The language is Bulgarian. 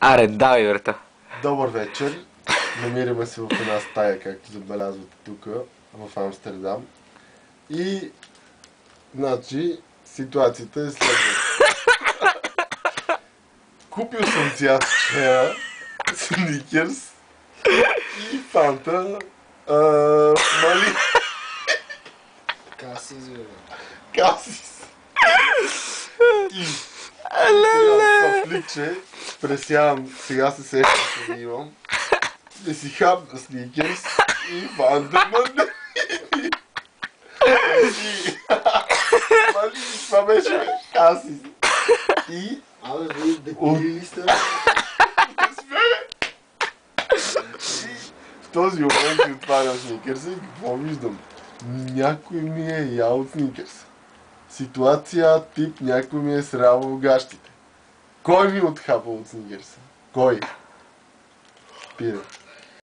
Аре, давай, брата. Добър вечер. Намираме се в една стая, както забелязвате тук, в Амстердам. И, значи, ситуацията е следната. Купил съм цяд вчера, сникерс и фанта, мали... Касис, бе. Касис. И сега фликче, пресявам, сега се сещам, че ги имам. Да си хапна сникерс и фанта мандарини. Мали, това беше Касис. И... Абе, вие дебили сте? В този момент си отварям сникерса и какво виждам? Някой ми е ял от сникерса. Ситуация тип някой ми е срал в гащите. Кой ми е отхапал от сникерса? Кой? Пире.